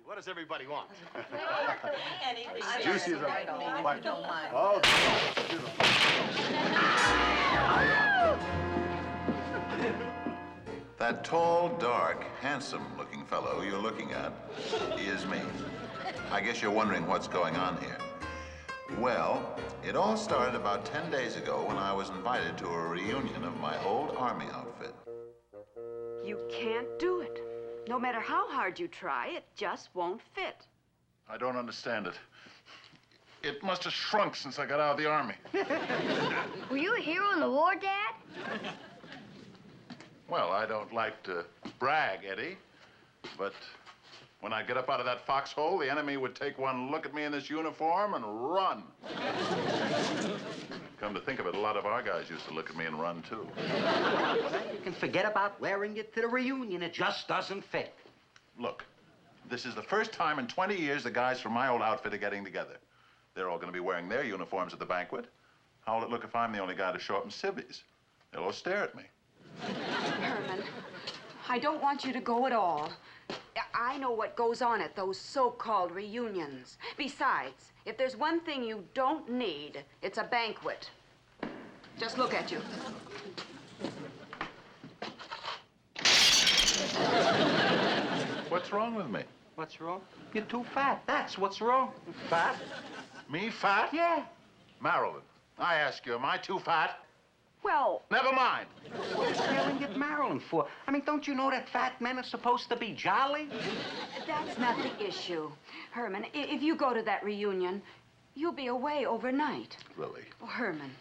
What does everybody want? Anything. Juicy as a... I don't mind. Oh, That tall, dark, handsome-looking fellow you're looking at, he is me. I guess you're wondering what's going on here. Well, it all started about 10 days ago when I was invited to a reunion of my old Army outfit. You can't do it. No matter how hard you try, it just won't fit. I don't understand it. It must have shrunk since I got out of the Army. Were you a hero in the war, Dad? Well, I don't like to brag, Eddie, but when I get up out of that foxhole, the enemy would take one look at me in this uniform and run. Come to think of it, a lot of our guys used to look at me and run, too. Well, you can forget about wearing it to the reunion. It just doesn't fit. Look, this is the first time in 20 years the guys from my old outfit are getting together. They're all going to be wearing their uniforms at the banquet. How will it look if I'm the only guy to show up in civvies? They'll all stare at me. Herman, I don't want you to go at all. I know what goes on at those so-called reunions. Besides, if there's one thing you don't need, it's a banquet. Just look at you. What's wrong with me? What's wrong? You're too fat. That's what's wrong. Fat? Me fat? Yeah. Marilyn, I ask you, am I too fat? Well, Never mind. What are you staring at Marilyn for? I mean, don't you know that fat men are supposed to be jolly? that's not the issue. Herman, if you go to that reunion, you'll be away overnight. Lily. Oh, Herman,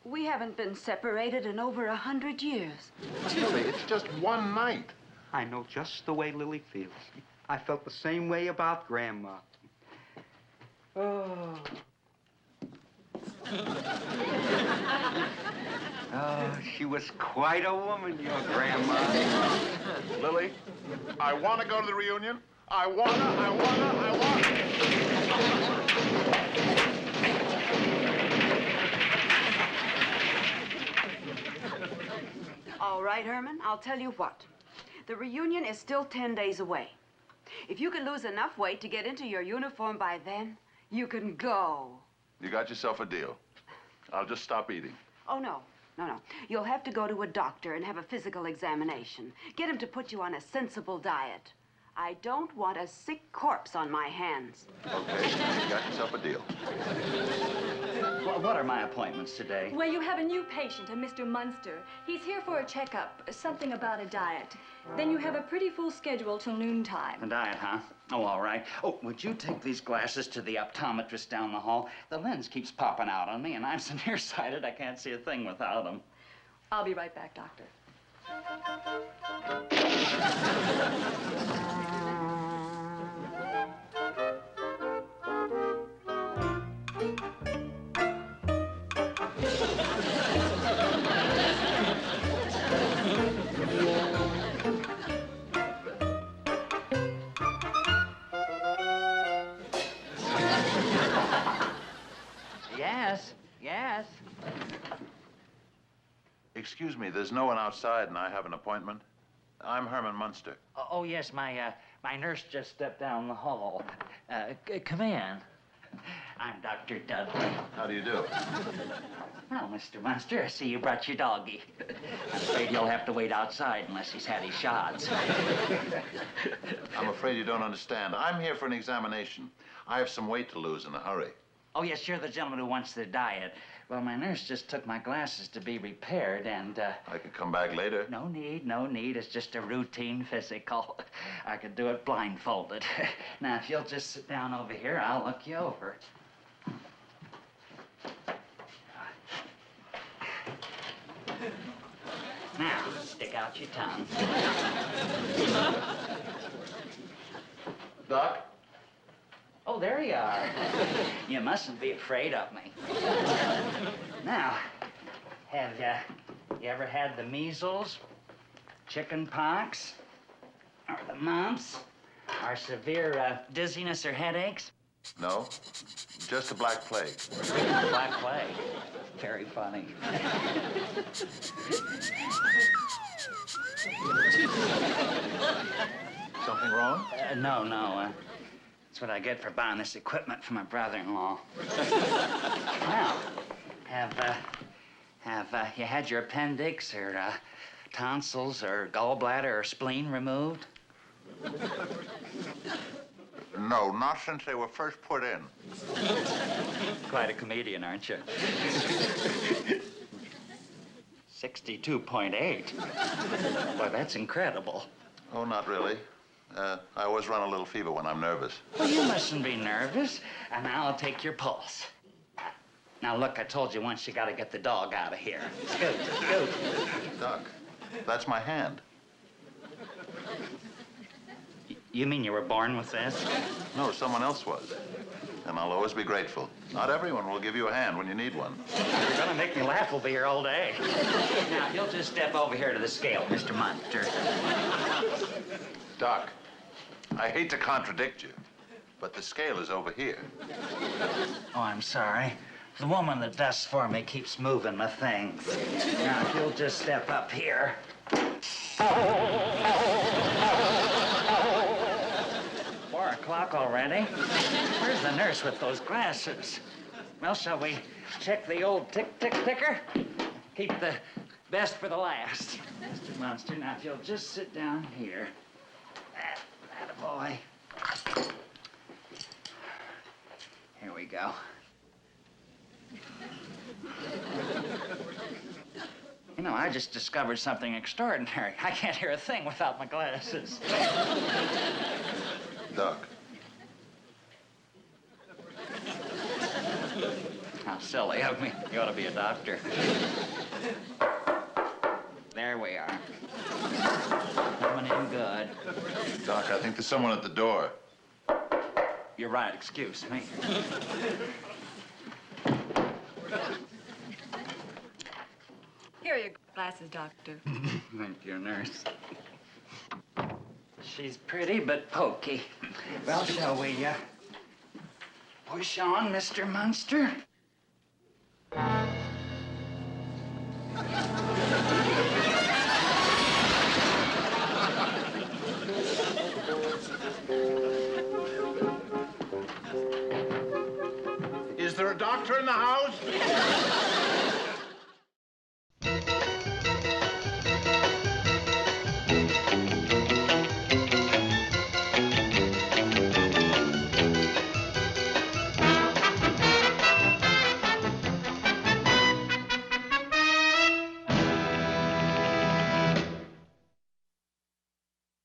we haven't been separated in over 100 years. Lily, it's just one night. I know just the way Lily feels. I felt the same way about Grandma. Oh. Oh, she was quite a woman, your Grandma. Lily, I want to go to the reunion. I want. All right, Herman, I'll tell you what. The reunion is still 10 days away. If you can lose enough weight to get into your uniform by then, you can go. You got yourself a deal. I'll just stop eating. Oh, no. You'll have to go to a doctor and have a physical examination. Get him to put you on a sensible diet. I don't want a sick corpse on my hands. Okay, you got yourself a deal. What are my appointments today? Well, you have a new patient, a Mr. Munster. He's here for a checkup, something about a diet. Then you have a pretty full schedule till noontime. A diet, huh? Oh, all right. Oh, would you take these glasses to the optometrist down the hall? The lens keeps popping out on me, and I'm so nearsighted I can't see a thing without them. I'll be right back, Doctor. Yes. Excuse me, there's no one outside and I have an appointment. I'm Herman Munster. Oh, yes, my nurse just stepped down the hall. Come in. I'm Dr. Dudley. How do you do? Well, Mr. Munster, I see you brought your doggie. I'm afraid he'll have to wait outside unless he's had his shots. I'm afraid you don't understand. I'm here for an examination. I have some weight to lose in a hurry. Oh, yes, you're the gentleman who wants the diet. Well, my nurse just took my glasses to be repaired, and, I could come back later. No need. It's just a routine physical. I could do it blindfolded. Now, if you'll just sit down over here, I'll look you over. Now, stick out your tongue. Doc? Oh, there you are. You mustn't be afraid of me. Now, have you ever had the measles, chicken pox, or the mumps, or severe dizziness or headaches? No, just the Black Plague. Black plague. Very funny. Something wrong? No. That's what I get for buying this equipment for my brother-in-law. Now, have you had your appendix or tonsils or gallbladder or spleen removed? No, not since they were first put in. Quite a comedian, aren't you? 62.8. Boy, that's incredible. Oh, not really. I always run a little fever when I'm nervous. Well, you mustn't be nervous. And now I'll take your pulse. Now, look, I told you once you got to get the dog out of here. Scoot. Doc, that's my hand. You mean you were born with this? No, someone else was. And I'll always be grateful. Not everyone will give you a hand when you need one. You're gonna make me laugh over here all day. Now, if you'll just step over here to the scale, Mr. Munster. Doc, I hate to contradict you, but the scale is over here. Oh, I'm sorry. The woman that does for me keeps moving my things. Now, if you'll just step up here. 4 o'clock already? Where's the nurse with those glasses? Well, shall we check the old ticker? Keep the best for the last. Mr. Munster, now if you'll just sit down here. Attaboy. Here we go. You know, I just discovered something extraordinary. I can't hear a thing without my glasses. Doc, How silly of me. You ought to be a doctor. There we are. Coming in good. Doc, I think there's someone at the door. You're right, excuse me. Here are your glasses, Doctor. Thank you, nurse. She's pretty but pokey. Well, shall we push on, Mr. Munster? Is there a doctor in the house?